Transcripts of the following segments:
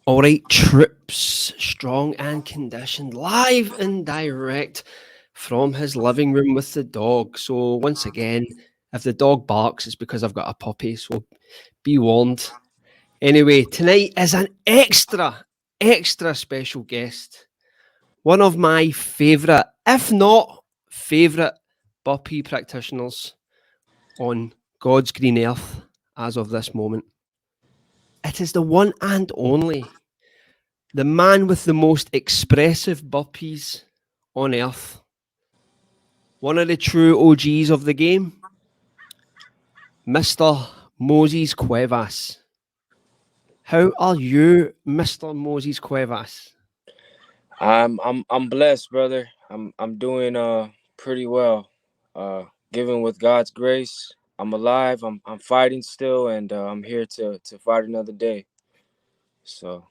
All right, troops, strong and conditioned, live and direct from his living room with the dog. So, once again, if the dog barks, it's because I've got a puppy. So, be warned. Anyway, tonight is an extra special guest. One of my favourite, if not favourite, Burpee practitioners on God's green earth as of this moment. It is the one and only, the man with the most expressive burpees on earth. One of the true OGs of the game, Mr. Moses Cuevas. How are you, Mr. Moses Cuevas? I'm blessed, brother. I'm doing pretty well. Given with God's grace, I'm alive. I'm fighting still, and I'm here to fight another day. So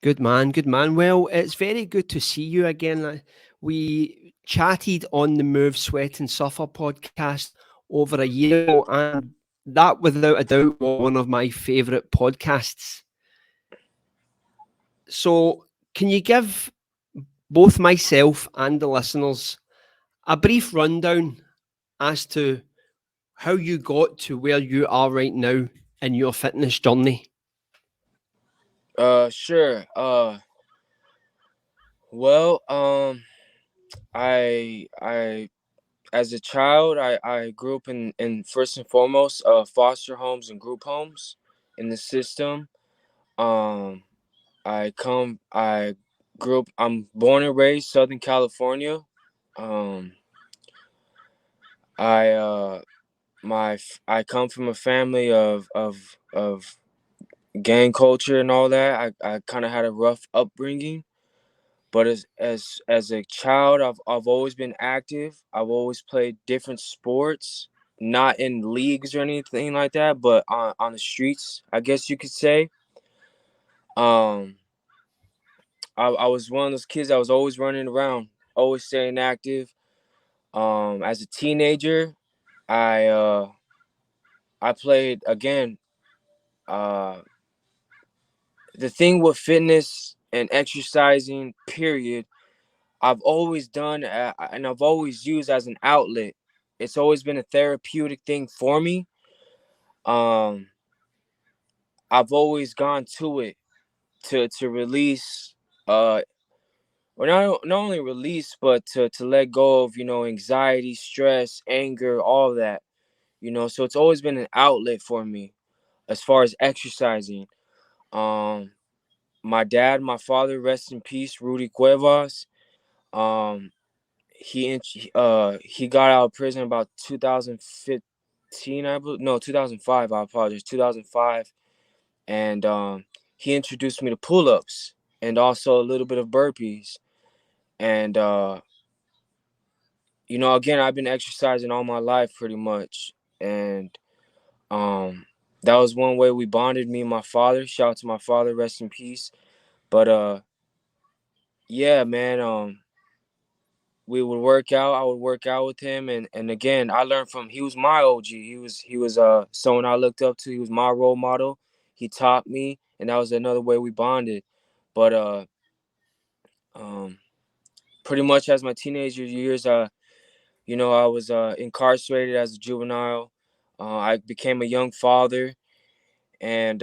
Good man, good man. Well, it's very good to see you again. We chatted on the Move, Sweat and Suffer podcast over a year ago, and that without a doubt was one of my favourite podcasts. So, can you give both myself and the listeners a brief rundown as to how you got to where you are right now in your fitness journey? sure. Well, I as a child, I grew up in first and foremost foster homes and group homes in the system. Um, I grew up. I'm born and raised Southern California. Um, I I come from a family of gang culture and all that. I kind of had a rough upbringing, but as a child, I've always been active. I've always played different sports, not in leagues or anything like that, but on the streets, I guess you could say. Um, I was one of those kids that was always running around, always staying active. As a teenager, I uh I played again. Uh, the thing with fitness and exercising, period, I've always done and I've always used as an outlet. It's always been a therapeutic thing for me. Um, I've always gone to it to release, or not only release, but to let go of anxiety, stress, anger, all that. So it's always been an outlet for me as far as exercising. Um, my dad, my father, rest in peace, Rudy Cuevas. Um, he got out of prison about 2015, I believe. No, 2005. I apologize, 2005, and he introduced me to pull-ups and also a little bit of burpees. And again, I've been exercising all my life pretty much, and um, that was one way we bonded. Me and my father. Shout out to my father, rest in peace. But yeah, man. We would work out. I would work out with him, and again, I learned from. He was my OG. He was someone I looked up to. He was my role model. He taught me, and that was another way we bonded. But um, pretty much as my teenager years, I was incarcerated as a juvenile. I became a young father, and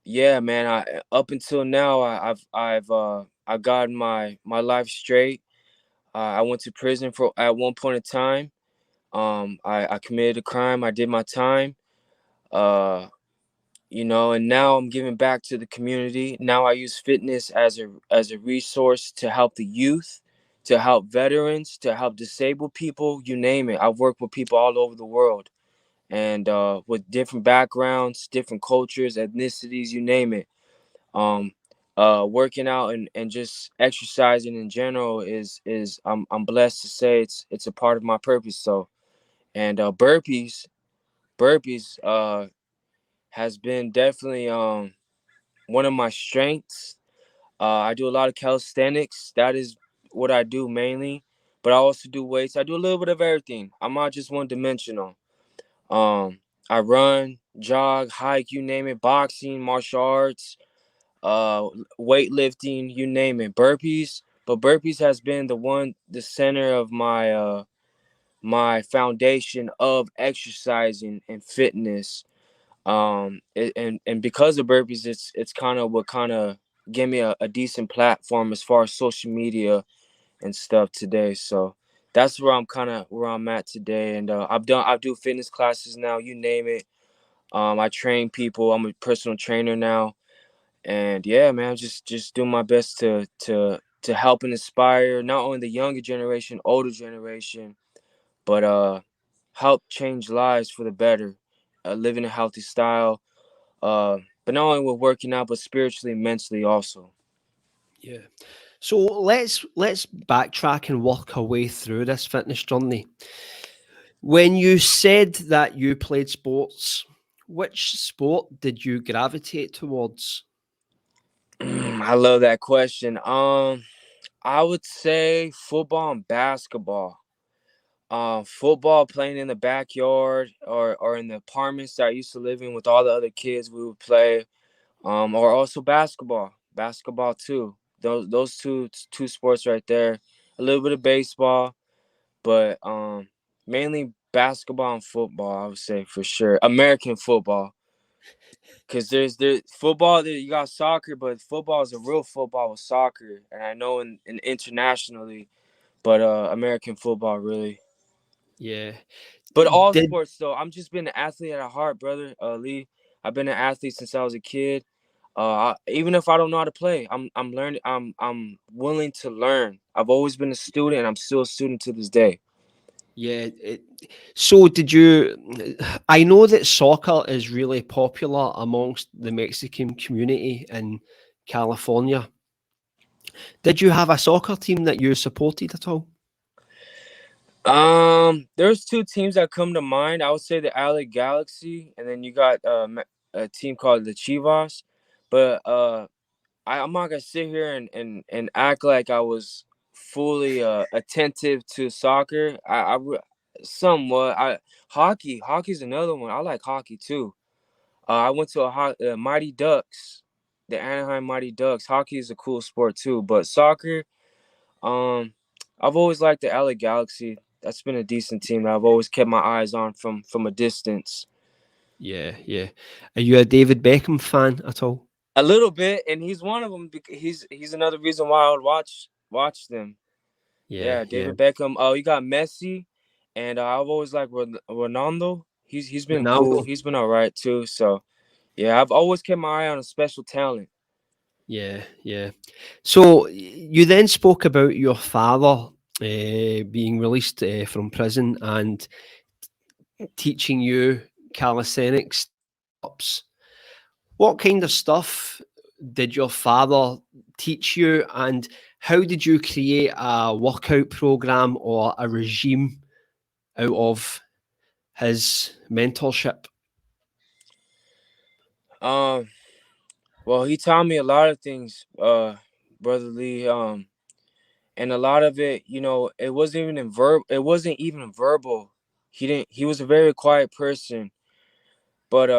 yeah, man. I up until now, I've gotten my life straight. I went to prison for at one point in time. I committed a crime. I did my time. Uh, and now I'm giving back to the community. Now I use fitness as a resource to help the youth, to help veterans, to help disabled people. You name it. I've worked with people all over the world, and with different backgrounds, different cultures, ethnicities. You name it. Um, Working out and just exercising in general is I'm blessed to say it's a part of my purpose. So and burpees has been definitely one of my strengths. I do a lot of calisthenics. That is what I do mainly, but I also do weights. I do a little bit of everything. I'm not just one dimensional. Um, I run, jog, hike, you name it, boxing, martial arts, uh weightlifting, you name it, burpees. But burpees has been the center of my foundation of exercising and fitness. And because of burpees, it's kind of what kind of gave me a decent platform as far as social media and stuff today. So that's where I'm at today. And I do fitness classes now, you name it. I train people. I'm a personal trainer now. And yeah, man, just doing my best to help and inspire not only the younger generation, older generation, but help change lives for the better, living a healthy style, but not only with working out, but spiritually and mentally also. Yeah. So let's backtrack and work our way through this fitness journey. When you said that you played sports, which sport did you gravitate towards? I love that question. I would say football and basketball. Football, playing in the backyard or in the apartments that I used to live in with all the other kids, we would play. Or also basketball too. Those two sports right there. A little bit of baseball, but mainly basketball and football. I would say for sure American football, because there's football. You got soccer, but football is a real football with soccer, and I know in internationally, but American football really. Yeah. But all Did sports though, I'm just been an athlete at heart, brother. Lee, I've been an athlete since I was a kid. Even if I don't know how to play, I'm learning. I'm willing to learn. I've always been a student, and I'm still a student to this day. yeah, so did you I know that soccer is really popular amongst the Mexican community in California. Did you have a soccer team that you supported at all? There's two teams that come to mind. I would say the LA Galaxy, and then you got a team called the Chivas. But I'm not gonna sit here and act like I was fully attentive to soccer. Somewhat. Hockey's another one. I like hockey too. I went to Mighty Ducks, the Anaheim Mighty Ducks. Hockey is a cool sport too, but soccer, um, I've always liked the LA Galaxy. That's been a decent team that I've always kept my eyes on from a distance. Yeah, yeah. Are you a David Beckham fan at all? A little bit, and he's one of them. Because he's another reason why I would watch them. Yeah, Yeah, yeah. David Beckham. Oh, you got Messi, and I've always liked Ronaldo. He's been cool. Ronaldo. He's been all right too. So yeah, I've always kept my eye on a special talent. Yeah, yeah. So you then spoke about your father being released from prison and teaching you calisthenics ups. What kind of stuff did your father teach you, and how did you create a workout program or a regime out of his mentorship? Um, well, he taught me a lot of things, brother Lee. And a lot of it, it wasn't even verbal. He was a very quiet person, but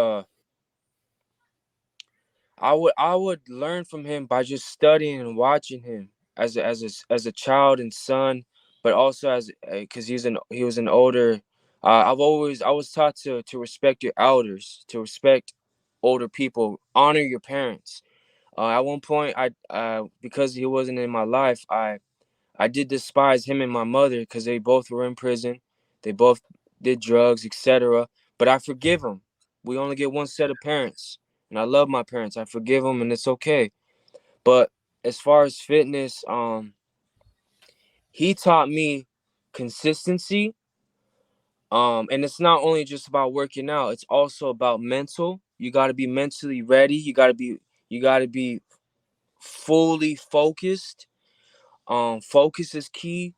I would learn from him by just studying and watching him as a child and son, but also as because he was an older. I was taught to respect your elders, to respect older people, honor your parents. At one point, I because he wasn't in my life, I did despise him and my mother because they both were in prison. They both did drugs, etc. But I forgive them. We only get one set of parents, and I love my parents. I forgive them, and it's okay. But as far as fitness, he taught me consistency. And it's not only just about working out; it's also about mental. You got to be mentally ready. You got to be fully focused. Focus is key.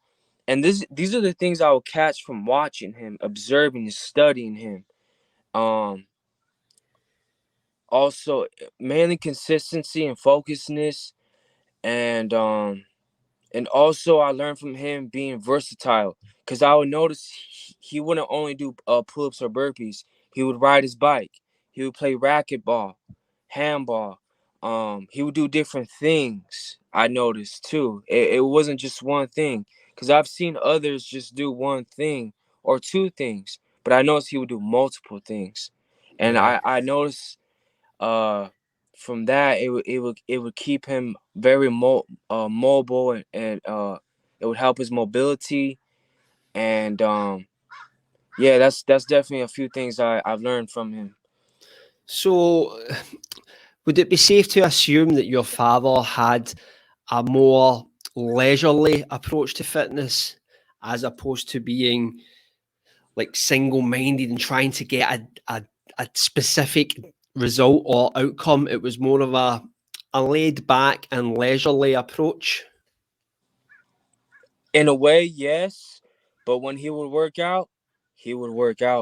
And these are the things I will catch from watching him, observing and studying him. Um, Also mainly consistency and focusedness, and also I learned from him being versatile, because I would notice he wouldn't only do pull-ups or burpees. He would ride his bike. He would play racquetball, handball. He would do different things. I noticed too. It wasn't just one thing, because I've seen others just do one thing or two things, but I noticed he would do multiple things, and Yeah. I noticed uh from that it would keep him very mobile, and it would help his mobility, and yeah, that's definitely a few things I've learned from him. So, would it be safe to assume that your father had a more leisurely approach to fitness as opposed to being like single-minded and trying to get a specific result or outcome? It was more of a laid back and leisurely approach. In a way, yes, but when he would work out,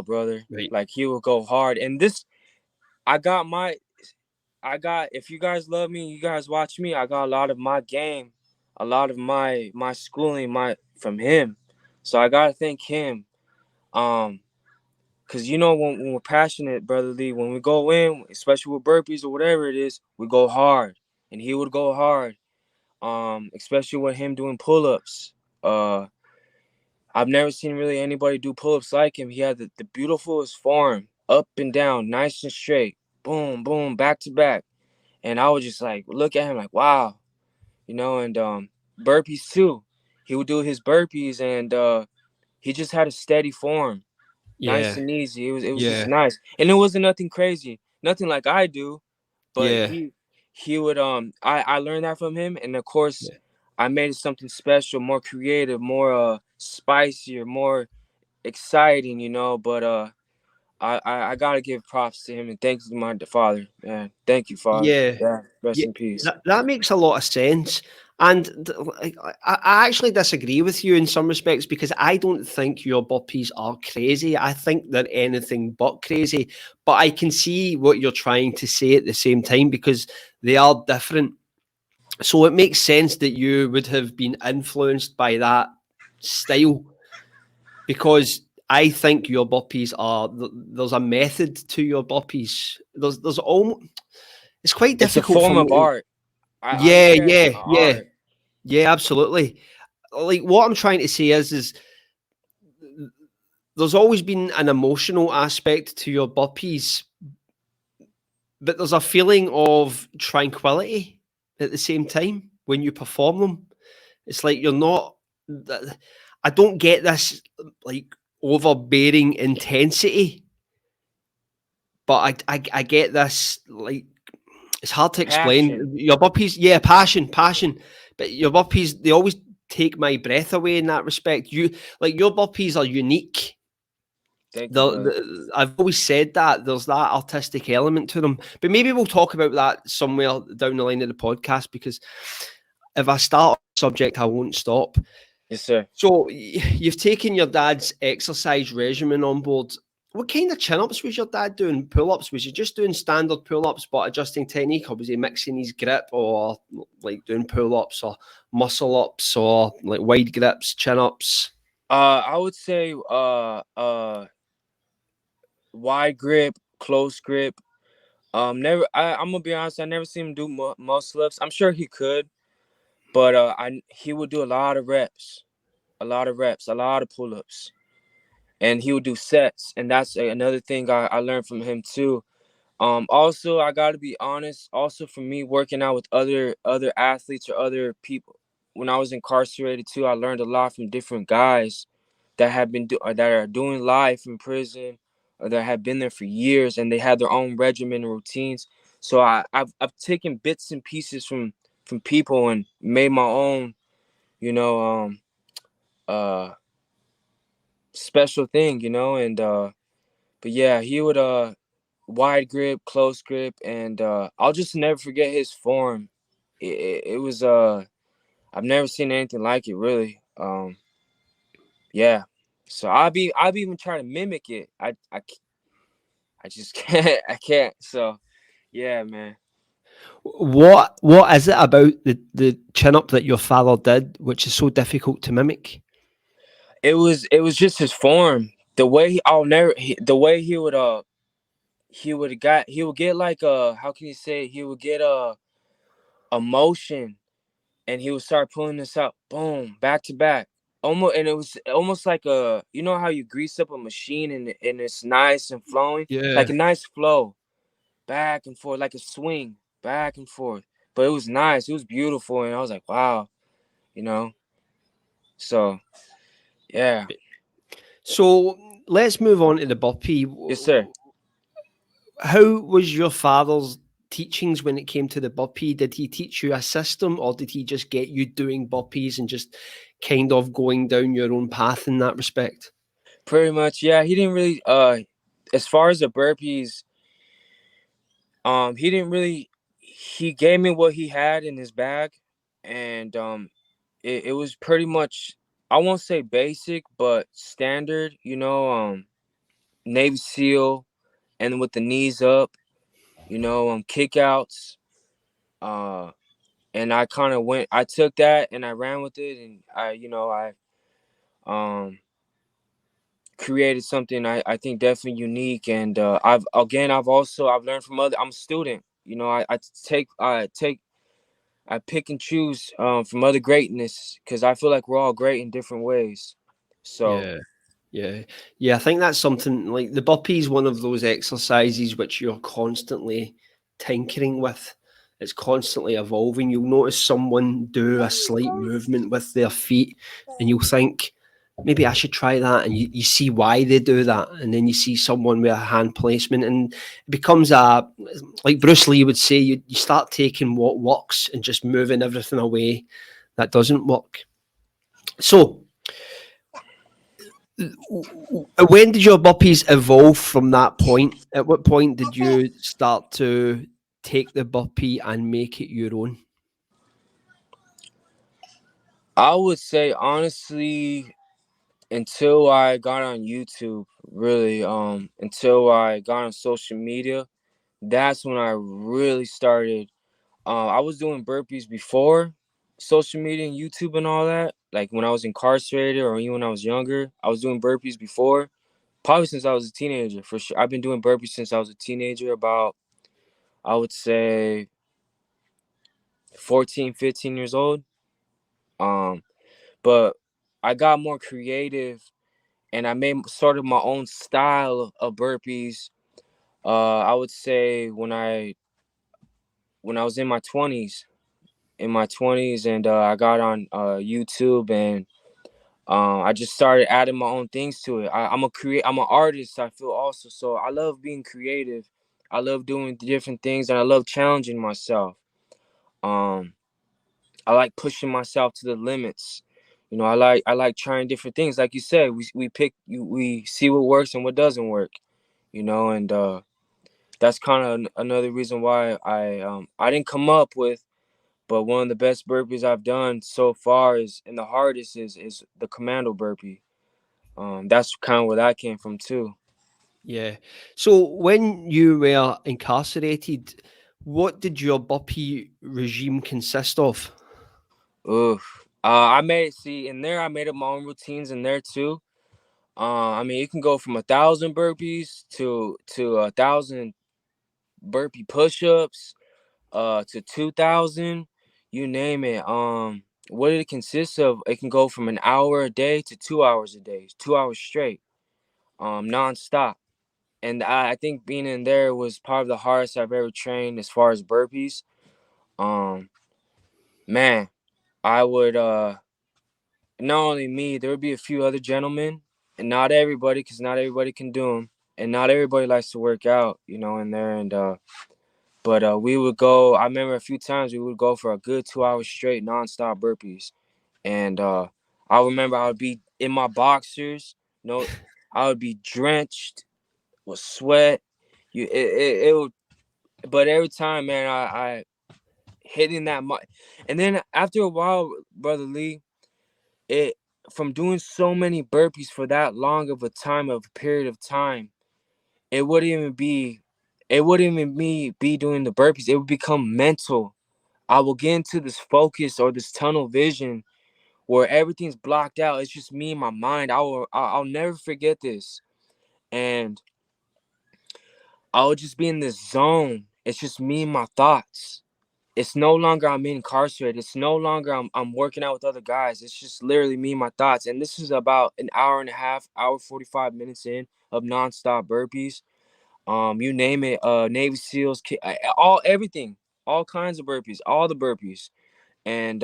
brother. Right. Like, he would go hard. And this, I got my, I got. If you guys love me, you guys watch me. I got a lot of my game, a lot of my schooling, my from him. So I gotta thank him. Cause when we're passionate, brother Lee, when we go in, especially with burpees or whatever it is, we go hard, and he would go hard. Especially with him doing pull-ups. I've never seen really anybody do pull-ups like him. He had the beautifulest form, up and down, nice and straight, boom, boom, back to back. And I would just like look at him like, wow, and burpees too. He would do his burpees, and he just had a steady form, nice Yeah. and easy. It was just Yeah. nice, and it wasn't nothing crazy, nothing like I do, but Yeah. he would I learned that from him, and of course Yeah. I made it something special, more creative, more spicier, more exciting, but I gotta give props to him, and thanks to my father, man. Thank you, father. Yeah. Yeah, rest Yeah, in peace. that makes a lot of sense. And like, I actually disagree with you in some respects because I don't think your burpees are crazy. I think they're anything but crazy. But I can see what you're trying to say at the same time because they are different. So it makes sense that you would have been influenced by that style because I think your burpees are there's a method to your burpees. There's almost it's quite It's a difficult for form of me. art. I Yeah, look at it like yeah, an yeah, art. yeah, absolutely. Like what I'm trying to say is there's always been an emotional aspect to your burpees, but there's a feeling of tranquility at the same time when you perform them. It's like you're not. I don't get this like overbearing intensity, but I get this like it's hard to Passion. explain. Your burpees, yeah, passion. But your burpees, they always take my breath away in that respect. You like your burpees are unique. Thank you, brother. I've always said that there's that artistic element to them, but maybe we'll talk about that somewhere down the line of the podcast because if I start a subject, I won't stop. Yes, sir. So you've taken your dad's exercise regimen on board. What kind of chin-ups was your dad doing? Pull-ups? Was he just doing standard pull-ups but adjusting technique, or was he mixing his grip, or like doing pull-ups or muscle-ups or like wide grips, chin-ups? I would say wide grip, close grip. Never. I'm gonna be honest. I never seen him do muscle ups. I'm sure he could, but he would do a lot of reps, a lot of pull ups, and he would do sets. And that's another thing I learned from him too. Also, I gotta be honest. Also, for me working out with other athletes or other people, when I was incarcerated too, I learned a lot from different guys that have been or that are doing life in prison or that have been there for years, and they had their own regimen and routines. So I've taken bits and pieces from people and made my own, you know, uh special thing, and but yeah, he would wide grip, close grip, and I'll just never forget his form. It was I've never seen anything like it really. Yeah. So I'll be even trying to mimic it. I just can't. I can't. So yeah, man. What is it about the chin-up that your father did which is so difficult to mimic? It was just his form. The way he, I'll never he, the way he would he would get like how can you say it? He would get a motion, and he would start pulling this out, boom, back to back. Almost, and it was almost like a, you know how you grease up a machine and it's nice and flowing, like Yeah. a nice flow, back and forth, like a swing, back and forth. But it was nice, it was beautiful, and I was like, wow, you know. So yeah, So let's move on to the burpee. yes sir. How was your father's teachings when it came to the burpee? Did he teach you a system, or did he just get you doing burpees and just kind of going down your own path in that respect? Pretty much, yeah. He didn't really as far as the burpees, he didn't really, he gave me what he had in his bag, and it was pretty much, I won't say basic, but standard, you know, Navy SEAL, and with the knees up, you know, kick outs. Uh and I kind of went, I took that and I ran with it, and I um created something I think definitely unique. And I've learned from other, I'm a student, you know, I pick and choose from other greatness, because I feel like we're all great in different ways. So Yeah. Yeah, yeah. I think that's something like the burpee is one of those exercises which you're constantly tinkering with. It's constantly evolving. You'll notice someone do a slight movement with their feet, and you'll think, maybe I should try that. And you see why they do that. And then you see someone with a hand placement, and it becomes a, like Bruce Lee would say, you start taking what works and just moving everything away that doesn't work. So, when did your burpees evolve from that point? At what point did you start to take the burpee and make it your own? I would say honestly, until I got on YouTube, really, until I got on social media, that's when I really started. I was doing burpees before social media and YouTube and all that. Like when I was incarcerated, or even when I was younger, I was doing burpees before. Probably since I was a teenager, for sure. I've been doing burpees since I was a teenager, about, I would say, 14, 15 years old. Um, but I got more creative, and I made sort of my own style of burpees. I would say when I was in my 20s, and I got on YouTube, and I just started adding my own things to it. I'm an artist, I feel, also, so I love being creative. I love doing different things, and I love challenging myself. Um, I like pushing myself to the limits. You know, I like trying different things. Like you said, we see what works and what doesn't work. You know, and that's kind of another reason why I didn't come up with, but one of the best burpees I've done so far is, and the hardest is the commando burpee. That's kind of where that came from too. Yeah. So when you were incarcerated, what did your burpee regime consist of? Oof. I made see in there. I made up my own routines in there too. I mean, you can go from 1,000 burpees to 1,000 burpee push-ups, to 2,000. You name it. What did it consist of? It can go from an hour a day to 2 hours a day, 2 hours straight, nonstop. And I think being in there was probably the hardest I've ever trained as far as burpees. Um, man, I would not only me, there would be a few other gentlemen, and not everybody, because not everybody can do them, and not everybody likes to work out, you know, in there. And but we would go. I remember a few times we would go for a good 2 hours straight, nonstop burpees. And I remember I would be in my boxers. No, I would be drenched with sweat. It would, but every time, man, I hitting that much, and then after a while, brother Lee, it from doing so many burpees for that long of a time of period of time, it wouldn't even be, it wouldn't even me be doing the burpees. It would become mental. I will get into this focus or this tunnel vision where everything's blocked out. It's just me in my mind. I'll never forget this. And I would just be in this zone. It's just me and my thoughts. It's no longer I'm incarcerated. It's no longer I'm working out with other guys. It's just literally me and my thoughts. And this is about an hour and a half, hour 45 minutes in of nonstop burpees. You name it, Navy SEALs, all everything, all kinds of burpees, all the burpees. And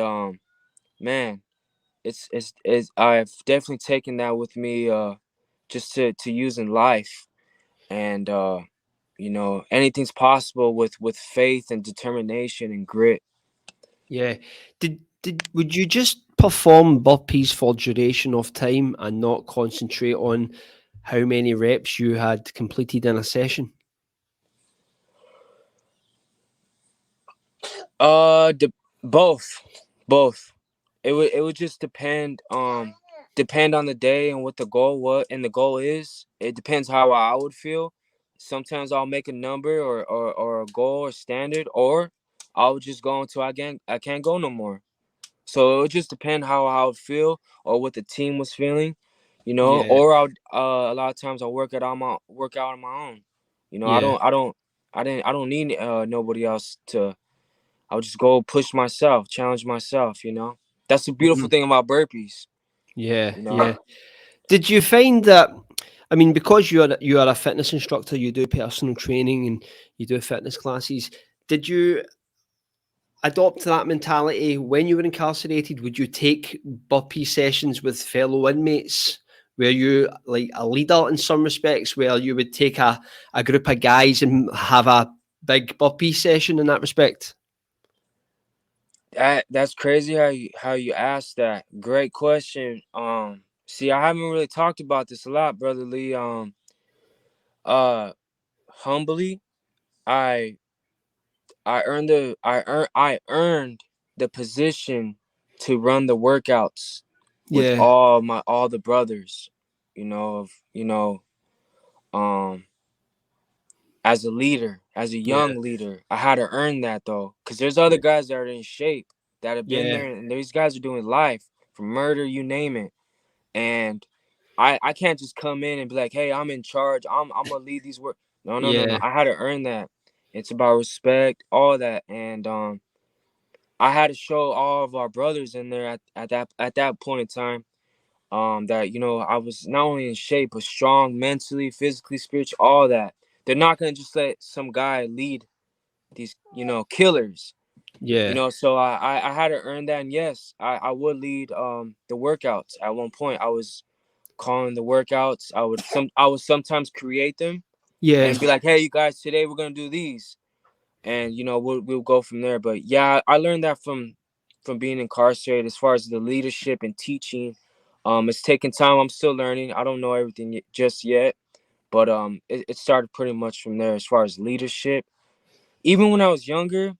man, it's I've definitely taken that with me, just to use in life. And anything's possible with faith and determination and grit. Yeah. Did would you just perform burpees for duration of time and not concentrate on how many reps you had completed in a session? Both, both. It would just depend on the day and what the goal the goal is. It depends how I would feel. Sometimes I'll make a number or a goal or standard, or I'll just go until I can't go no more. So it would just depend how I would feel or what the team was feeling, Yeah. Or I'll a lot of times I'll work out on my own. Yeah. I don't need nobody else to. I'll just go push myself, challenge myself. That's the beautiful Mhm. thing about burpees. Yeah. You know, Yeah. Did you find that? I mean, because you are a fitness instructor, you do personal training and you do fitness classes. Did you adopt that mentality when you were incarcerated? Would you take burpee sessions with fellow inmates? Were you like a leader in some respects, where you would take a group of guys and have a big burpee session in that respect? that's crazy how you asked that. Great question. See, I haven't really talked about this a lot, brother Lee. Uh, humbly, I I earned the position to run the workouts with Yeah, all the brothers, of um as a leader, as a yeah, young leader. I had to earn that though, because there's other yeah, guys that are in shape that have been yeah, there, and these guys are doing life from murder, you name it. And I can't just come in and be like, hey, I'm in charge. I'm gonna lead these work. No, no, no, no. yeah, I had to earn that. It's about respect, all that, and I had to show all of our brothers in there at that point in time, that I was not only in shape but strong mentally, physically, spiritually, all that. They're not gonna just let some guy lead these killers. yeah, So I had to earn that. And yes, I would lead the workouts. At one point I was calling the workouts. I would sometimes create them yeah, and be like, hey, you guys, today we're gonna do these, and we'll go from there. But yeah, I learned that from being incarcerated. As far as the leadership and teaching, it's taking time. I'm still learning. I don't know everything just yet, but it started pretty much from there. As far as leadership, even when I was younger,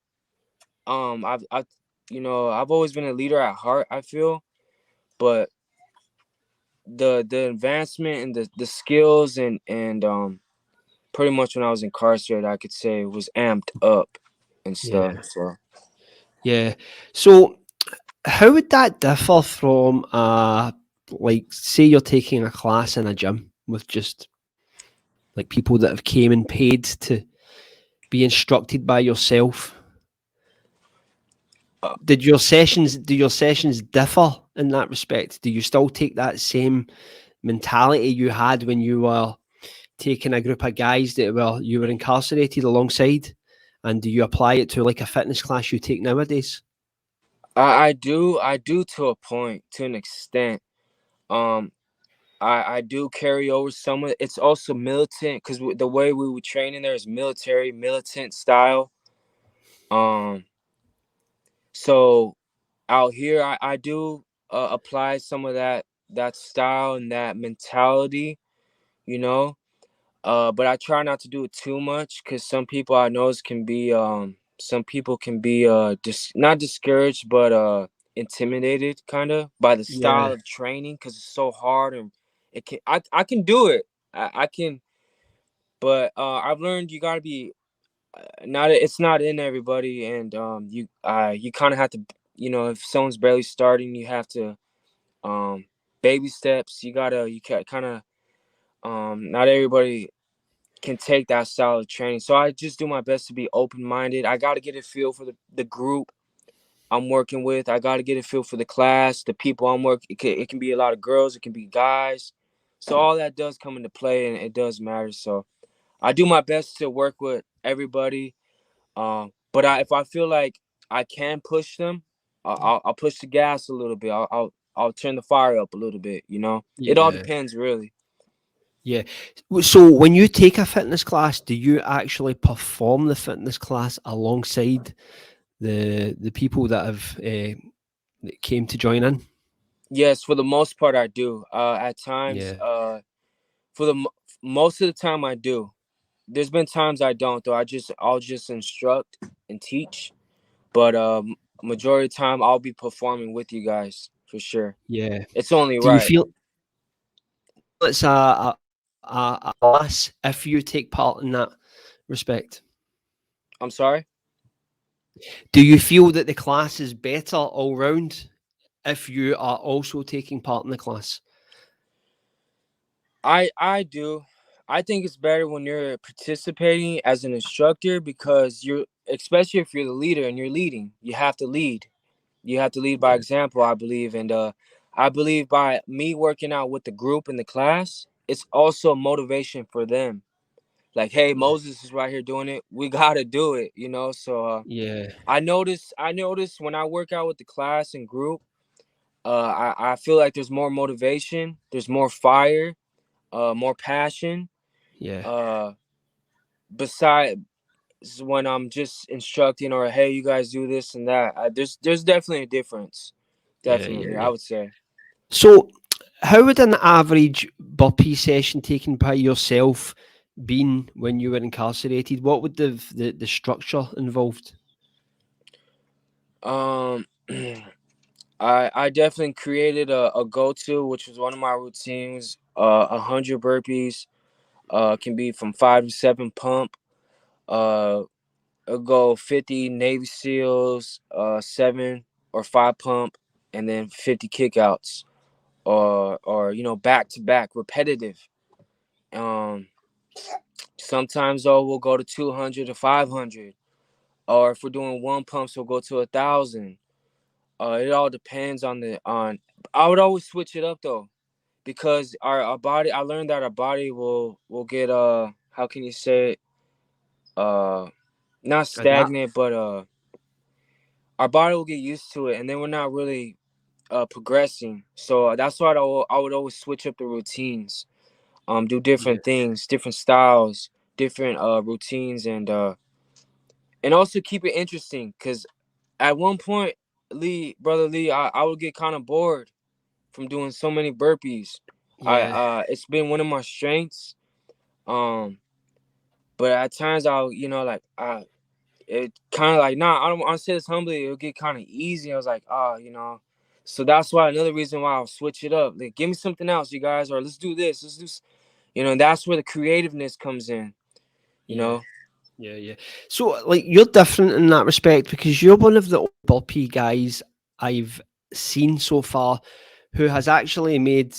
I've always been a leader at heart, I feel. But the advancement and the skills and pretty much when I was incarcerated, I could say it was amped up and stuff. yeah, So yeah. So, how would that differ from like, say you're taking a class in a gym with just like people that have came and paid to be instructed by yourself? uh, Do your sessions differ in that respect? Do you still take that same mentality you had when you were taking a group of guys that you were incarcerated alongside? And do you apply it to like a fitness class you take nowadays? I do to a point, to an extent. Um, I do carry over some of it. It's also militant because the way we would train in there is military, militant style. Um, so out here, I do apply some of that style and that mentality, you know. But I try not to do it too much because some people can be not discouraged but intimidated kind of by the Yeah, style of training because it's so hard, and I can do it. I can, but I've learned you gotta be not it's not in everybody, and you kind of have to, if someone's barely starting, you have to baby steps. You kind of not everybody can take that style of training. So I just do my best to be open-minded. I got to get a feel for the group I'm working with. I got to get a feel for the class, the people I'm working. It can be a lot of girls, it can be guys. So all that does come into play, and it does matter. So I do my best to work with everybody. But if I feel like I can push them, I'll push the gas a little bit. I'll turn the fire up a little bit. You know, it all Yeah. depends, really. Yeah. So when you take a fitness class, do you actually perform the fitness class alongside the people that have that came to join in? Yes, for the most part, I do. At times, Yeah. for most of the time, I do. There's been times I don't though. I'll just instruct and teach, but majority of the time I'll be performing with you guys for sure. Yeah. It's only Do you right. feel it's a loss if you take part in that respect? I'm sorry. Do you feel that the class is better all round if you are also taking part in the class? I do. I think it's better when you're participating as an instructor because you're, especially if you're the leader and you're leading, you have to lead. You have to lead by Yeah. example, I believe, and I believe by me working out with the group in the class, it's also motivation for them. Like, hey, Yeah. Moses is right here doing it. We gotta do it, you know. So Yeah. I notice when I work out with the class and group, I feel like there's more motivation, there's more fire, more passion. Yeah. Uh, Besides when I'm just instructing or hey, you guys do this and that. There's definitely a difference. Yeah. Yeah. Definitely, I Yeah. would say. So, how would an average burpee session taken by yourself been when you were incarcerated? What would the structure involved? Um, I definitely created a go to, which was one of my routines. 100 burpees. Can be from 5 to 7 pump. Uh, I'll go 50 Navy SEALs, 7 or 5 pump, and then 50 kickouts, or back to back repetitive. Um, Sometimes though we'll go to 200 to 500, or if we're doing one pumps, we'll go to 1,000. It all depends on the on. I would always switch it up though, because our body. I learned that our body will get how can you say it, not Adapt. stagnant, but our body will get used to it, and then we're not really progressing. So that's why I would always switch up the routines, do Yeah. different things, different styles, different routines, and also keep it interesting. Cause at one point, brother Lee, I would get kind of bored from doing so many burpees. Yeah. It's been one of my strengths. Um, but at times like it kind of like nah. I don't. I say this humbly. It'll get kind of easy. I was like, So that's why another reason why I'll switch it up. Like, give me something else, you guys, or let's do this. Let's do. And that's where the creativeness comes in. You Yeah. know. Yeah, yeah. So, like, you're different in that respect because you're one of the burpee guys I've seen so far who has actually made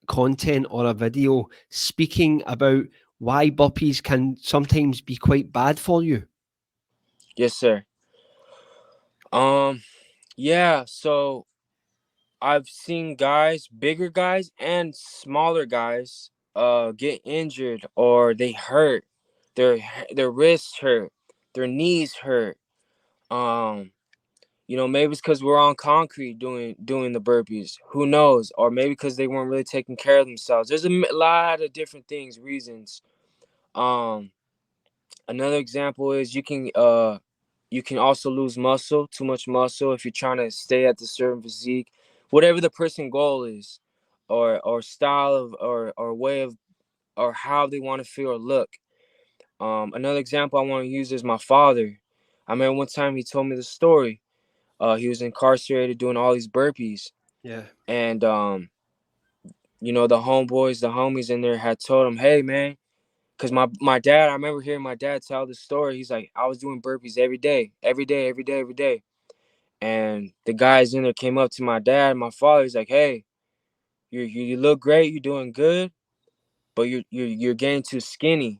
content or a video speaking about why burpees can sometimes be quite bad for you. Yes, sir. Um. Yeah. So I've seen guys, bigger guys and smaller guys, get injured or they hurt. Their their wrists hurt, their knees hurt. Um, maybe it's because we're on concrete doing the burpees. Who knows? Or maybe because they weren't really taking care of themselves. There's a lot of different things, reasons. Um, Another example is you can also lose muscle, too much muscle if you're trying to stay at the certain physique, whatever the person goal is, or style of or way of or how they want to feel or look. Another example I want to use is my father. I remember one time he told me the story. He was incarcerated doing all these burpees, Yeah. and the homeboys, the homies in there had told him, "Hey, man." Because my dad, I remember hearing my dad tell the story. He's like, I was doing burpees every day, every day, every day, every day. And the guys in there came up to my dad, my father. He's like, hey, you look great, you're doing good, but you're getting too skinny.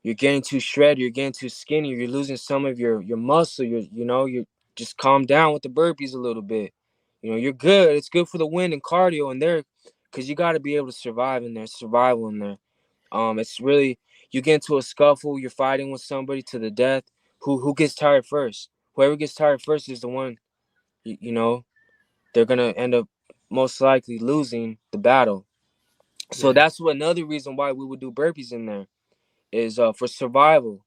you're getting too shredded, you're getting too skinny, you're losing some of your muscle, you're just calm down with the burpees a little bit. You're good. It's good for the wind and cardio in there, because you got to be able to survive in there, survival in there. It's really, you get into a scuffle, you're fighting with somebody to the death. Who gets tired first? Whoever gets tired first is the one, they're gonna end up most likely losing the battle. So Yeah. that's another reason why we would do burpees in there, is for survival.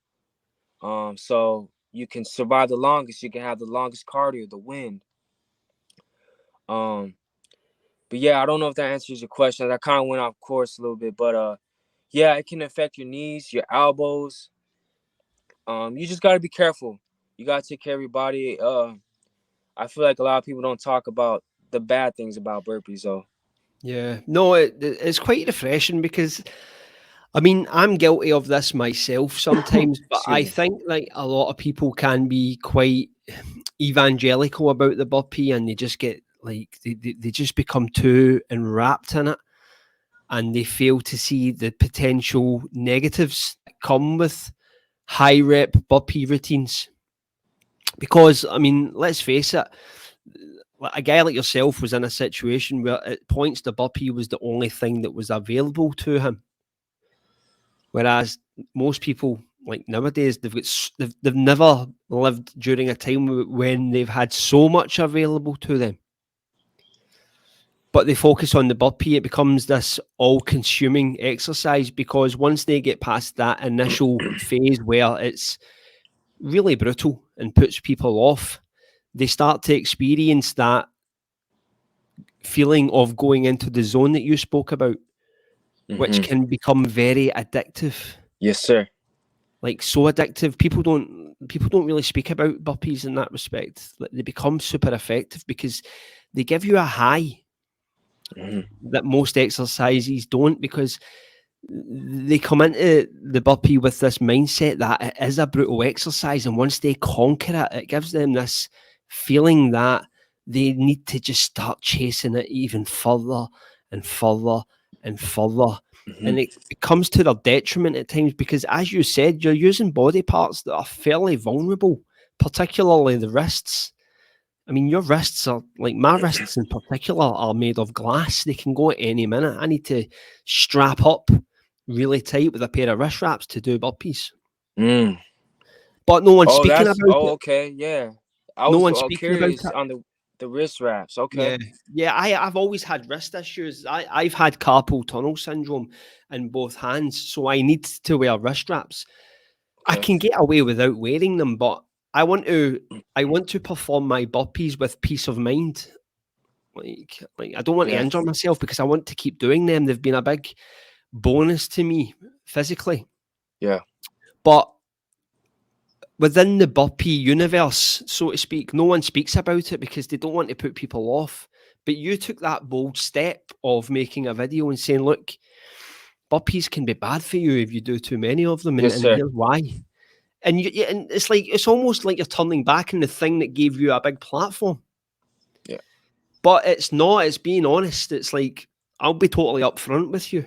So you can survive the longest, you can have the longest cardio, the wind. Um, but yeah, I don't know if that answers your question. I kind of went off course a little bit, but yeah, it can affect your knees, your elbows. You just gotta be careful. You gotta take care of your body. I feel like a lot of people don't talk about the bad things about burpees, though. Yeah. No, it's quite refreshing because I mean, I'm guilty of this myself sometimes, but Excuse I me. think like a lot of people can be quite evangelical about the burpee and they just get like they just become too enwrapped in it and they fail to see the potential negatives that come with high rep burpee routines. Because I mean, let's face it, a guy like yourself was in a situation where at points the burpee was the only thing that was available to him. Whereas most people, like nowadays, they've never lived during a time when they've had so much available to them. But they focus on the burpee. It becomes this all-consuming exercise because once they get past that initial phase where it's really brutal and puts people off, they start to experience that feeling of going into the zone that you spoke about, which Mm-hmm. can become very addictive. Yes, sir. Like so addictive. People don't really speak about burpees in that respect. Like, they become super effective because they give you a high Mm-hmm. that most exercises don't, because they come into the burpee with this mindset that it is a brutal exercise, and once they conquer it, it gives them this feeling that they need to just start chasing it even further and further and further. Mm-hmm. And it comes to their detriment at times because, as you said, you're using body parts that are fairly vulnerable, particularly the wrists. I mean, your wrists are like my wrists in particular are made of glass. They can go at any minute. I need to strap up really tight with a pair of wrist wraps to do burpees. Mm. But no one's Oh, speaking about it. okay, yeah. I No was one's speaking about curious it. on the wrist wraps. Okay, Yeah. Yeah, I've always had wrist issues. I've had carpal tunnel syndrome in both hands, so I need to wear wrist wraps. I okay, can get away without wearing them, but I want to I want to perform my burpees with peace of mind. Like I don't want to yeah. injure myself because I want to keep doing them. They've been a big bonus to me physically. Yeah. But within the burpee universe, so to speak, no one speaks about it because they don't want to put people off. But you took that bold step of making a video and saying, look, burpees can be bad for you if you do too many of them, Yes, and sir. here's why. And it's like it's almost like you're turning back on the thing that gave you a big platform. Yeah. But it's not, it's being honest. It's like, I'll be totally upfront with you.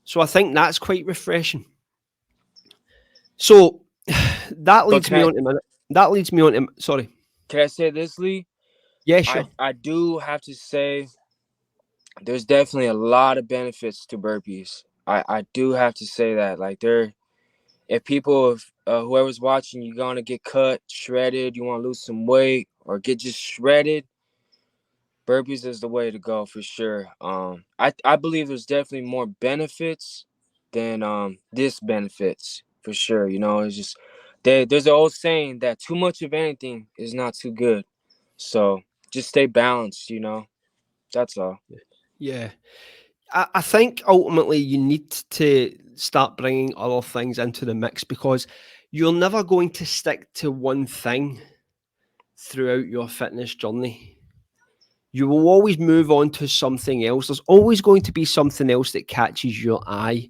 So I think that's quite refreshing. So that But leads me on to sorry. can I say this, Lee? Yeah, I sure. I do have to say there's definitely a lot of benefits to burpees. I do have to say that, like, if people, if whoever's watching, you're gonna get cut, shredded, you want to lose some weight or get just shredded, burpees is the way to go for sure. I believe there's definitely more benefits than disbenefits for sure. It's just there's an old saying that too much of anything is not too good. So just stay balanced. That's all. Yeah. I think ultimately you need to start bringing other things into the mix because you're never going to stick to one thing throughout your fitness journey. You will always move on to something else. There's always going to be something else that catches your eye,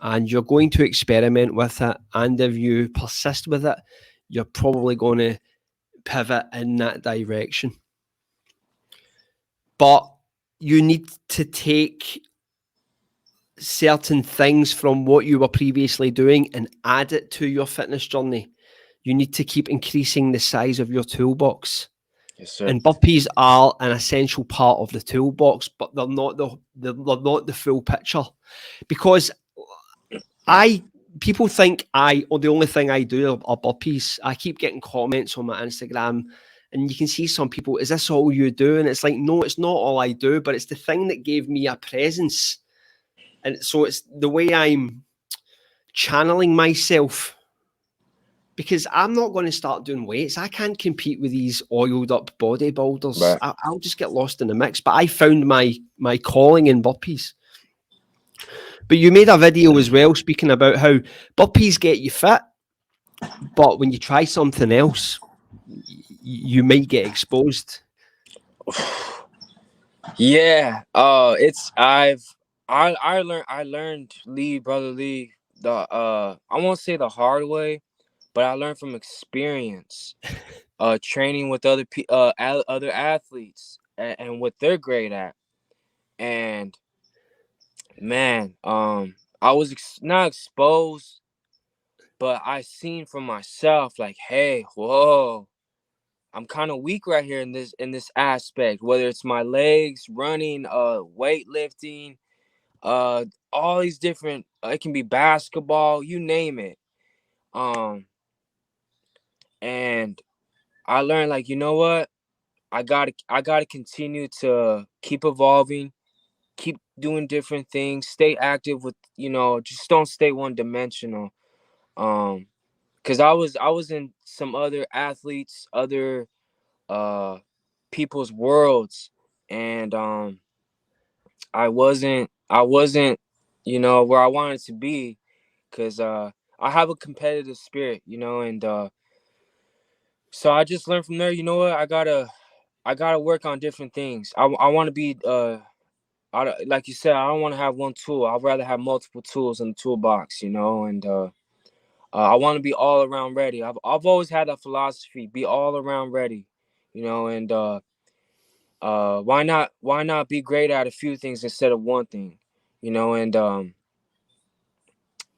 and you're going to experiment with it. And if you persist with it, you're probably going to pivot in that direction. But you need to take certain things from what you were previously doing and add it to your fitness journey. You need to keep increasing the size of your toolbox. Yes, sir. And burpees are an essential part of the toolbox, but they're not the full picture. Because people think the only thing I do are burpees. I keep getting comments on my Instagram, and you can see some people, is this all you do? And it's like, no, it's not all I do, but it's the thing that gave me a presence. And so it's the way I'm channeling myself, because I'm not going to start doing weights. I can't compete with these oiled up bodybuilders. Right. I'll just get lost in the mix. But I found my calling in burpees. But you made a video as well speaking about how burpees get you fit, but when you try something else, you might get exposed. Yeah. I learned brother Lee, I won't say the hard way, but I learned from experience. Training with other athletes and what they're great at. And man, I was not exposed, but I seen for myself, like, hey, whoa, I'm kind of weak right here in this aspect, whether it's my legs, running, weightlifting, all these different, it can be basketball, you name it. And I learned, like, you know what, I gotta continue to keep evolving, keep doing different things, stay active with, just don't stay one dimensional. Because I was in some other athletes, other uh people's worlds, and I wasn't where I wanted to be, because I have a competitive spirit, and so I just learned from there. You know what, I gotta work on different things. I want to be like you said, I don't want to have one tool. I'd rather have multiple tools in the toolbox, and I want to be all around ready. I've always had that philosophy: be all around ready, and why not be great at a few things instead of one thing, and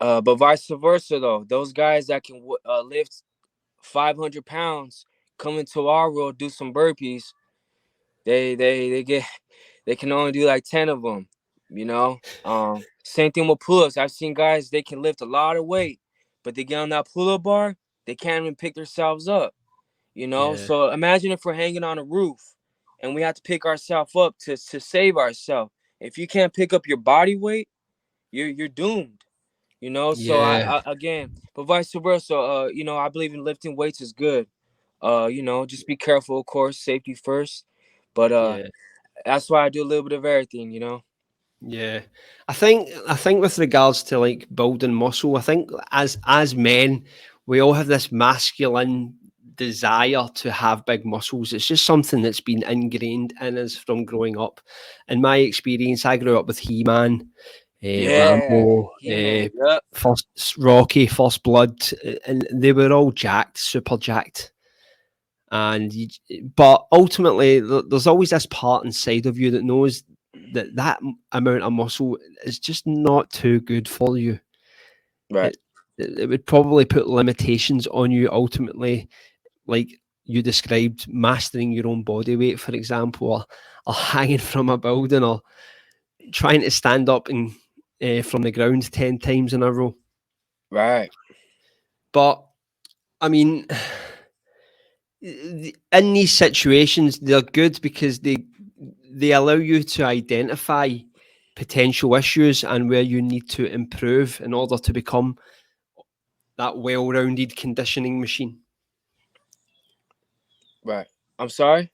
but vice versa though. Those guys that can lift 500 pounds come into our world, do some burpees. They can only do like 10 of them, same thing with pull-ups. I've seen guys, they can lift a lot of weight, but they get on that pull-up bar, they can't even pick themselves up, Yeah, so imagine if we're hanging on a roof and we have to pick ourselves up to save ourselves. If you can't pick up your body weight, you're doomed, so yeah, again, but vice versa, I believe in lifting weights is good. Just be careful, of course, safety first. But yeah. that's why I do a little bit of everything. Yeah, I think with regards to like building muscle, I think as men, we all have this masculine desire to have big muscles. It's just something that's been ingrained in us from growing up. In my experience, I grew up with He-Man, Yeah, Rambo, he man. Yep. first Rocky, First Blood, and they were all jacked, super jacked. But ultimately, there's always this part inside of you that knows that amount of muscle is just not too good for you. Right. It would probably put limitations on you ultimately, like you described, mastering your own body weight, for example, or hanging from a building, or trying to stand up and from the ground 10 times in a row. Right. But I mean, in these situations, they're good because they allow you to identify potential issues and where you need to improve in order to become that well-rounded conditioning machine. Right. I'm sorry.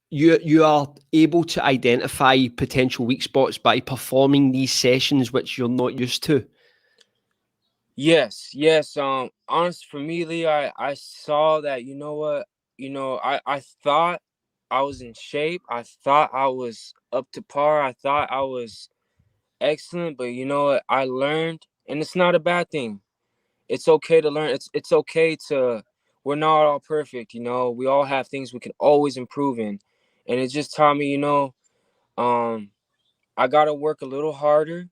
You are able to identify potential weak spots by performing these sessions which you're not used to. Yes. Yes. Honest for me, Lee, I saw that. You know what? I thought I was in shape. I thought I was up to par. I thought I was excellent. But you know what? I learned, and it's not a bad thing. It's okay to learn. It's okay to. We're not all perfect. We all have things we can always improve in, and it just taught me. Um, I gotta work a little harder.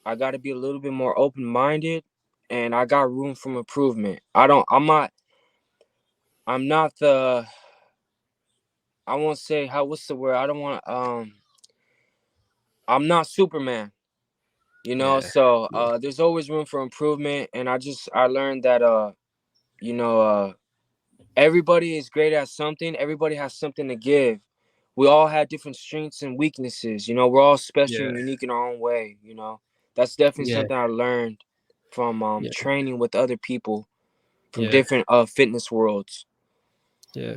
I gotta be a little bit more open minded, and I got room for improvement. I don't. I'm not. I'm not the. I won't say how. What's the word? I don't want. I'm not Superman. Yeah, So yeah, there's always room for improvement, and I learned that you know everybody is great at something. Everybody has something to give. We all have different strengths and weaknesses. We're all special yeah, and unique in our own way. That's definitely yeah, something I learned from yeah, training with other people from yeah, different fitness worlds. yeah.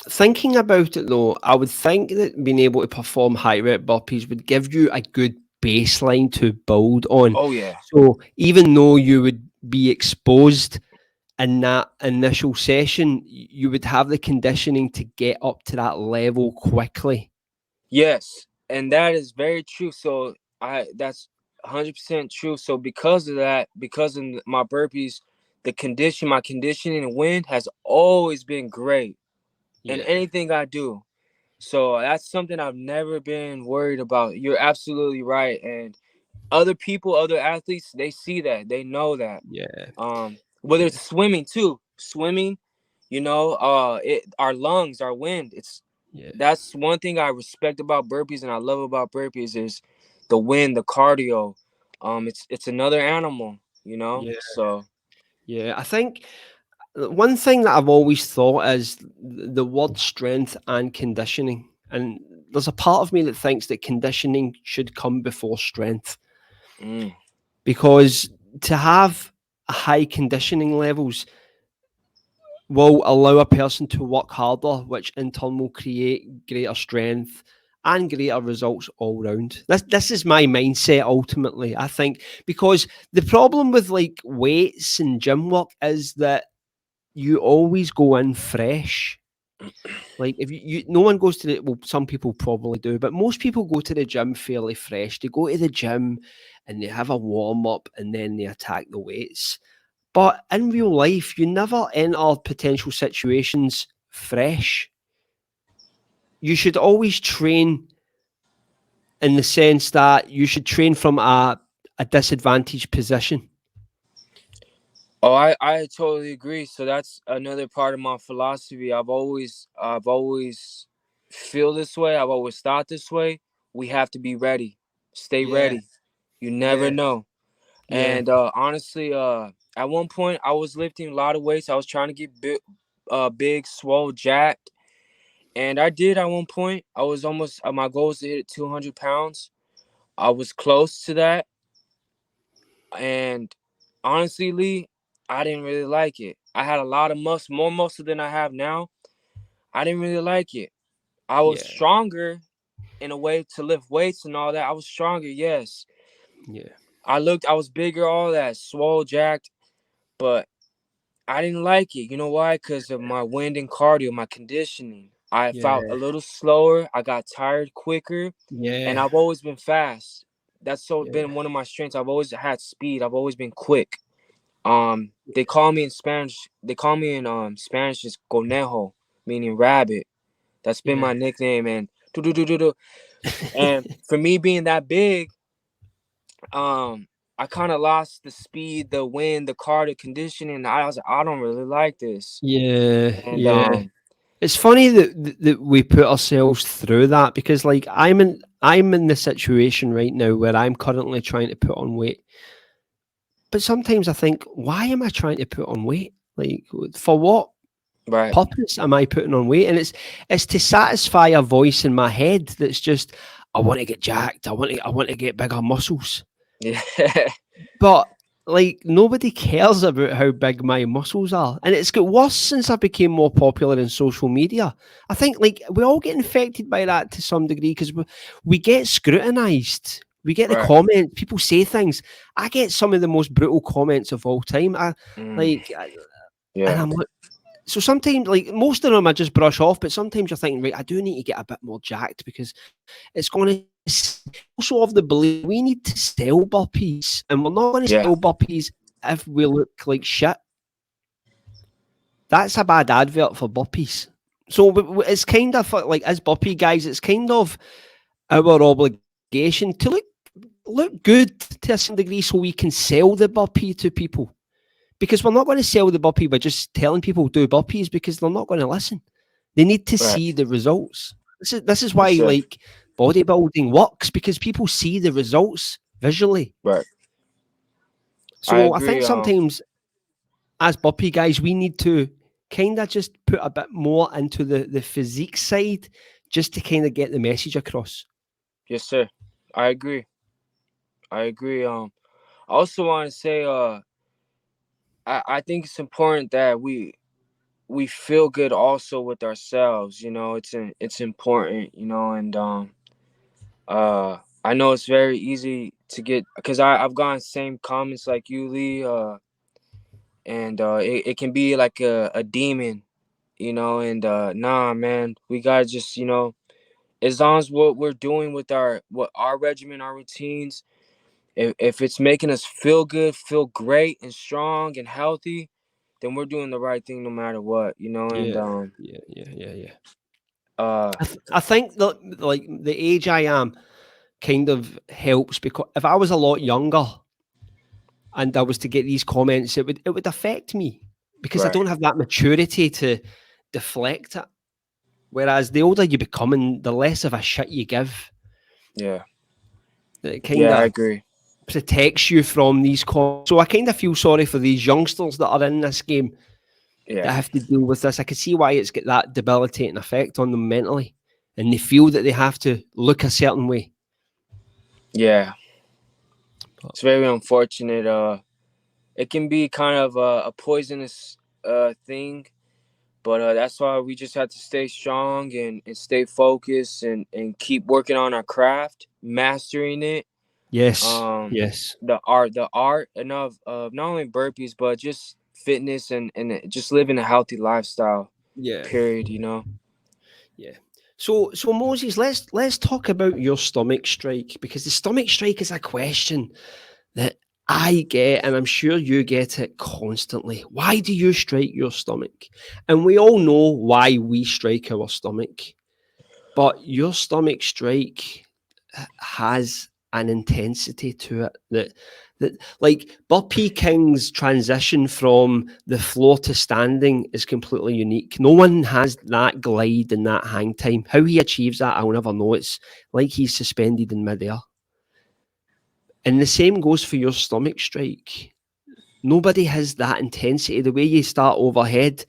Thinking about it though, I would think that being able to perform high rep burpees would give you a good baseline to build on. Oh yeah. So even though you would be exposed in that initial session, you would have the conditioning to get up to that level quickly. Yes, and that is very true. So that's 100% true. So because of that, because of my burpees, my conditioning and wind has always been great in Yeah, anything I do. So that's something I've never been worried about. You're absolutely right. And other people, other athletes, they see that, they know that. yeah, Whether yeah, it's swimming, our lungs, our wind, yeah, that's one thing I respect about burpees and I love about burpees is the wind, the cardio. It's another animal. yeah, So yeah. I think one thing that I've always thought is the word strength and conditioning. And there's a part of me that thinks that conditioning should come before strength mm, because to have high conditioning levels will allow a person to work harder, which in turn will create greater strength and greater results all round. This is my mindset ultimately. I think because the problem with like weights and gym work is that you always go in fresh. Like if no one goes to the well, some people probably do, but most people go to the gym fairly fresh. They go to the gym and they have a warm up and then they attack the weights. But in real life, you never enter potential situations fresh. You should always train in the sense that you should train from a disadvantaged position. I totally agree. So that's another part of my philosophy. I've always feel this way. I've always thought this way. We have to be ready. Stay Yeah, ready. You never yeah, know. yeah, And honestly, at one point I was lifting a lot of weights. I was trying to get big, swole, jacked, and I did at one point. I was almost my goal was to hit 200 pounds. I was close to that, and honestly, Lee, I didn't really like it. I had a lot of muscle, more muscle than I have now. I didn't really like it. I was yeah, stronger in a way to lift weights and all that. I was stronger, yes. yeah, I was bigger, all that, swole, jacked, but I didn't like it. You know why? Because of my wind and cardio, my conditioning. I felt a yeah, little slower. I got tired quicker, and yeah, I've always been fast. That's so yeah, been one of my strengths. I've always had speed. I've always been quick. They call me in Spanish. They call me in Spanish is conejo, meaning rabbit. That's been yeah. my nickname. And do do do do do. And for me being that big, I kind of lost the speed, the wind, the cardio conditioning. I was like, I don't really like this. Yeah, And yeah. It's funny that we put ourselves through that because like I'm in the situation right now where I'm currently trying to put on weight. But sometimes I think, why am I trying to put on weight? Like for what right. purpose am I putting on weight? And it's to satisfy a voice in my head that's just I want to get jacked. I want to get bigger muscles. Yeah. But like nobody cares about how big my muscles are. And it's got worse since I became more popular in social media. I think like we all get infected by that to some degree because we get scrutinized. We get the Right. comments, people say things. I get some of the most brutal comments of all time. Mm, Like and yeah. I'm like so sometimes like most of them I just brush off, but sometimes you're thinking, right, I do need to get a bit more jacked because it's going to also of the belief we need to sell burpees, and we're not going to Yeah. sell burpees if we look like shit. That's a bad advert for burpees. So it's kind of like as burpee guys, it's kind of our obligation to look good to a certain degree so we can sell the burpee to people. Because we're not going to sell the burpee by just telling people do burpees because they're not going to listen. They need to Right. see the results. This is Yes, why sir. like bodybuilding works because people see the results visually. Right. I So I agree. think sometimes as burpee guys, we need to kind of just put a bit more into the physique side just to kind of get the message across. Yes, sir. I agree. I agree. I also want to say, I think it's important that we feel good also with ourselves. You know, it's important. You know, and I know it's very easy to get because I've gotten same comments like you, Lee. And it can be like a demon, you know. And nah, man, we gotta just, you know, as long as what we're doing with our regimen, our routines, if it's making us feel good, feel great and strong and healthy, then we're doing the right thing no matter what, you know. And Yeah, yeah. uh I think that like the age I am kind of helps because if I was a lot younger and I was to get these comments, it would affect me because I right. don't have that maturity to deflect it. Whereas the older you become and the less of a shit you give, Yeah. it kind Yeah, I of agree. protects you from these comments. So I kind of feel sorry for these youngsters that are in this game that Yeah. have to deal with this. I can see why it's got that debilitating effect on them mentally, and they feel that they have to look a certain way. Yeah. But It's very unfortunate. It can be kind of a poisonous thing. But that's why we just have to stay strong and stay focused and keep working on our craft, mastering it. yes, Um, yes, the art and of not only burpees but just fitness and just living a healthy lifestyle. yeah, Period. You know. yeah. So Moses, let's talk about your stomach strike because the stomach strike is a question that I get, and I'm sure you get it constantly. Why do you strike your stomach? And we all know why we strike our stomach, but your stomach strike has an intensity to it that like Burpee King's transition from the floor to standing is completely unique. No one has that glide and that hang time. How he achieves that, I'll never know. It's like he's suspended in midair. And the same goes for your stomach strike. Nobody has that intensity. The way you start overhead,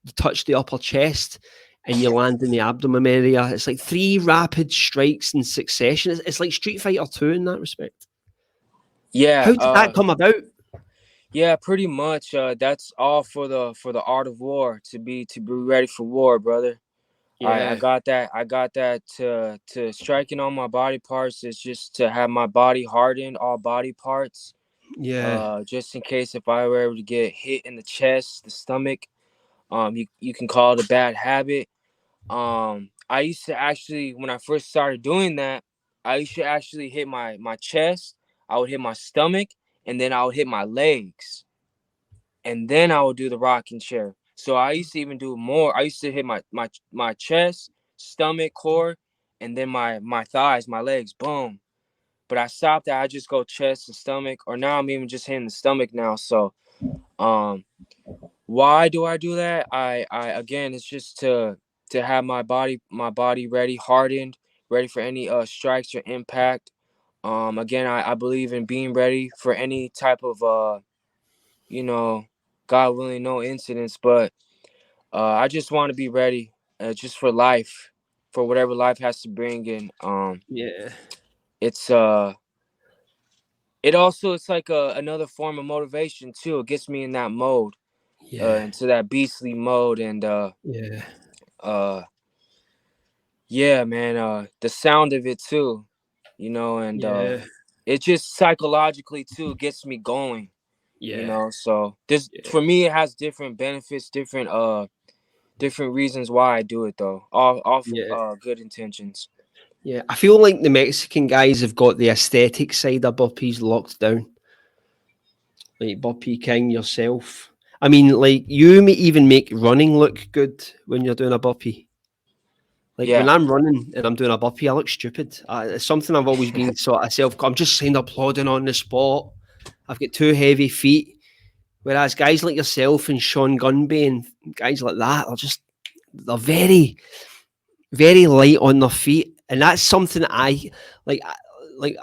you touch the upper chest, and you land in the abdomen area. It's like three rapid strikes in succession. It's like Street Fighter 2 in that respect. Yeah. How did that come about? Yeah. Pretty much. That's all for the art of war to be ready for war, brother. I Yeah, got that. I got that to striking on my body parts is just to have my body hardened, all body parts. yeah, Just in case if I were able to get hit in the chest, the stomach, you can call it a bad habit. I used to actually when I first started doing that, I used to actually hit my chest, I would hit my stomach, and then I would hit my legs, and then I would do the rocking chair. So I used to even do more. I used to hit my chest, stomach, core, and then my thighs, my legs, boom. But I stopped that. I just go chest and stomach, or now I'm even just hitting the stomach now. So um why do I do that? I again it's just to have my body ready, hardened, ready for any strikes or impact. Again I believe in being ready for any type of you know, God willing, no incidents, but I just want to be ready just for life, for whatever life has to bring in. yeah, It's it also it's like another form of motivation too. It gets me in that mode, yeah, into that beastly mode, and yeah, uh yeah, man, the sound of it too, you know, and yeah, it just psychologically too gets me going, you yeah, know. So this yeah, for me it has different benefits, different reasons why I do it though. All for yeah. good intentions. Yeah, I feel like the Mexican guys have got the aesthetic side of burpees locked down. Like Burpee King yourself. I mean, like you may even make running look good when you're doing a burpee. Like when Yeah. I'm running and I'm doing a burpee, I look stupid. It's something I've always been sort of self. I'm just saying applauding on the spot. I've got 2 heavy feet. Whereas guys like yourself and Sean Gunby and guys like that are just, they're very, very light on their feet. And that's something that like. Like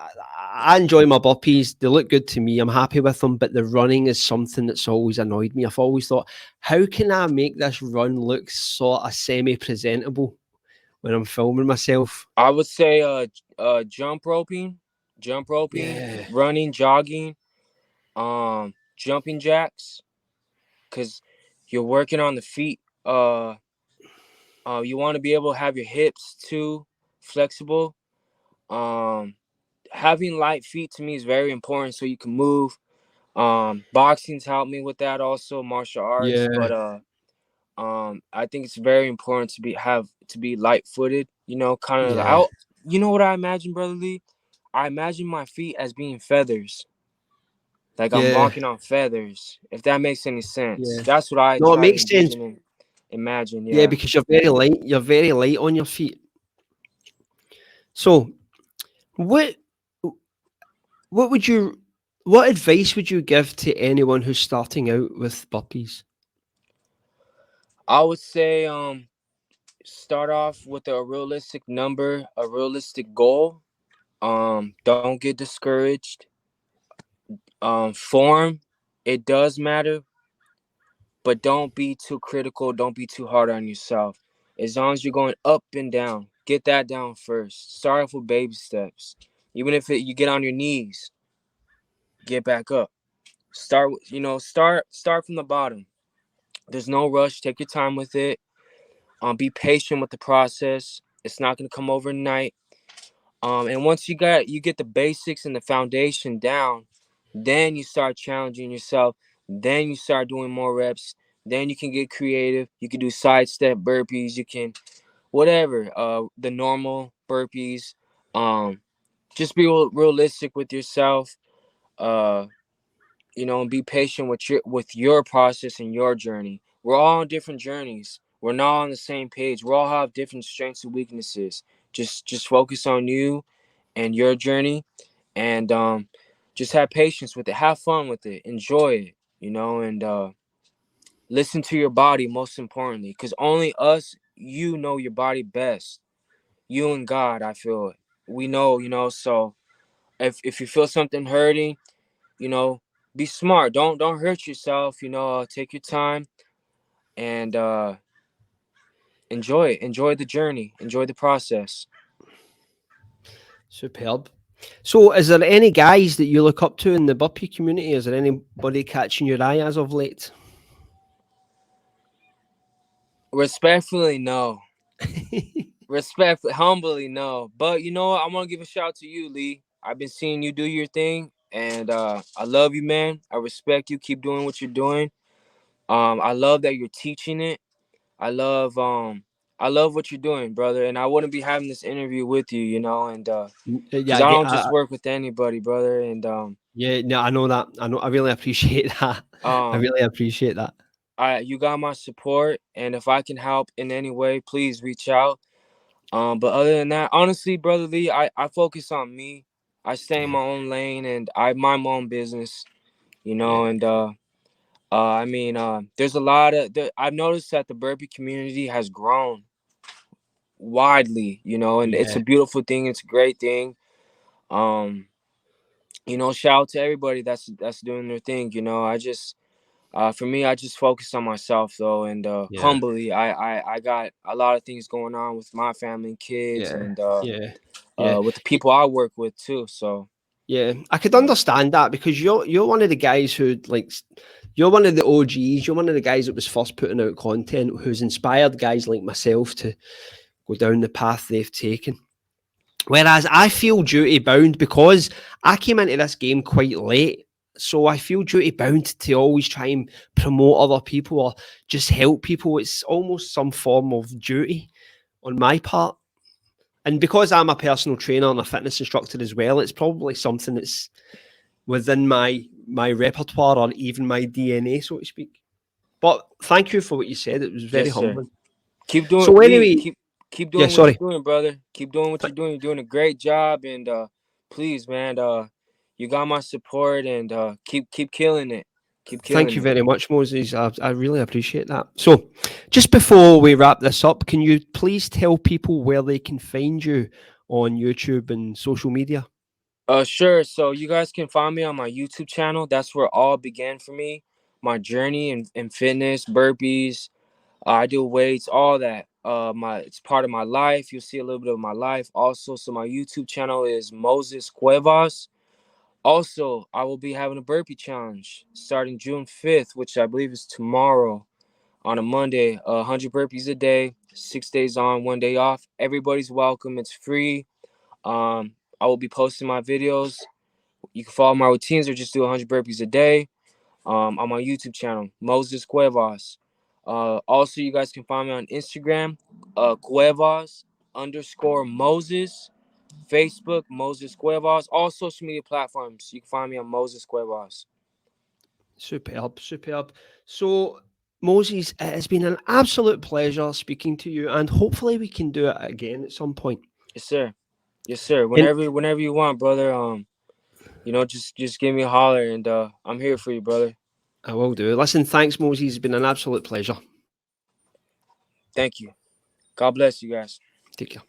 I enjoy my burpees. They look good to me. I'm happy with them. But the running is something that's always annoyed me. I've always thought, how can I make this run look sort of semi-presentable when I'm filming myself? I would say jump roping, Yeah, running, jogging, jumping jacks, cuz you're working on the feet. You want to be able to have your hips too flexible. Um Having light feet to me is very important so you can move. Boxing's helped me with that also, martial arts, yeah, but I think it's very important to be light footed, kind of yeah, you know what I imagine, Brother Lee? I imagine my feet as being feathers. Like I'm yeah, walking on feathers, if that makes any sense. yeah. That's what I No, it try to makes sense. envision and imagine, Yeah, yeah. because you're very light. You're very light on your feet. So, what what would you what advice would you give to anyone who's starting out with burpees? I would say start off with a realistic number, a realistic goal. Don't get discouraged. Form, it does matter, but don't be too critical. Don't be too hard on yourself. As long as you're going up and down, get that down first. Start off with baby steps. Even if you get on your knees, get back up. Start from the bottom. There's no rush. Take your time with it. Be patient with the process. It's not gonna come overnight. And once you get the basics and the foundation down, then you start challenging yourself. Then you start doing more reps. Then you can get creative. You can do side step burpees. You can whatever. The normal burpees. Um, just be realistic with yourself. Uh, and be patient with your process and your journey. We're all on different journeys. We're not on the same page. We all have different strengths and weaknesses. Just focus on you and your journey, and just have patience with it. Have fun with it. Enjoy it. And listen to your body most importantly, because only you know your body best. You and God, I feel it. We know. So if you feel something hurting, you know, be smart. Don't hurt yourself. Take your time and enjoy it. Enjoy the journey. Enjoy the process. Superb. So, is there any guys that you look up to in the burpee community? Is there anybody catching your eye as of late? Respectfully, no. Respectfully, humbly, no. But you know what? I want to give a shout out to you, Lee. I've been seeing you do your thing, and I love you, man. I respect you. Keep doing what you're doing. I love that you're teaching it. I love I love what you're doing, brother. And I wouldn't be having this interview with you, and Yeah, because I I get. don't just work with anybody, brother. And Yeah, no, I know that. I know. I really appreciate that. I um, really appreciate that. you got my support, and if I can help in any way, please reach out. But other than that, honestly, brother Lee, I focus on me. I stay in Yeah, my own lane, and I mind my own business, yeah, and I mean, there's a lot of. I've noticed that the burpee community has grown widely, and it's yeah, a beautiful thing. It's a great thing. Um, shout out to everybody that's doing their thing. I just for me, I just focus on myself though, and yeah, humbly, I got a lot of things going on with my family and kids, yeah, and yeah, yeah. with the people I work with too. So Yeah, I could yeah, understand that because you're one of the guys who you're one of the OGs. You're one of the guys that was first putting out content, who's inspired guys like myself to go down the path they've taken. Whereas I feel duty bound because I came into this game quite late. So I feel duty bound to always try and promote other people or just help people. It's almost some form of duty on my part. And because I'm a personal trainer and a fitness instructor as well, it's probably something that's within my repertoire or even my DNA, so to speak. But thank you for what you said. It was very yes, sir. humbling. Keep doing So Lee. anyway, keep Yeah, doing what sorry. you're doing, brother. Keep doing what Th- you're doing. You're doing a great job, and please, man, you got my support, and keep killing it. Keep Thank killing you it. very much, Moses. I really appreciate that. So, just before we wrap this up, can you please tell people where they can find you on YouTube and social media? Sure. So you guys can find me on my YouTube channel. That's where all began for me. My journey in fitness, burpees. I do weights, all that. It's part of my life. You'll see a little bit of my life also. So my YouTube channel is Moses Cuevas. Also, I will be having a burpee challenge starting June 5th, which I believe is tomorrow on a Monday. 100 burpees a day, 6 days on, 1 day off. Everybody's welcome. It's free. I will be posting my videos. You can follow my routines or just do 100 burpees a day on my YouTube channel, Moses Cuevas. Also, you guys can find me on Instagram, Cuevas underscore Moses. Facebook, Moses Cuevas. All social media platforms. You can find me on Moses Cuevas. Superb, superb. So, Moses, it has been an absolute pleasure speaking to you, and hopefully we can do it again at some point. Yes, sir. Yes, sir. And Whenever you want, brother. Just give me a holler, and I'm here for you, brother. I will do. Listen, thanks, Moses. It's been an absolute pleasure. Thank you. God bless you guys. Take care.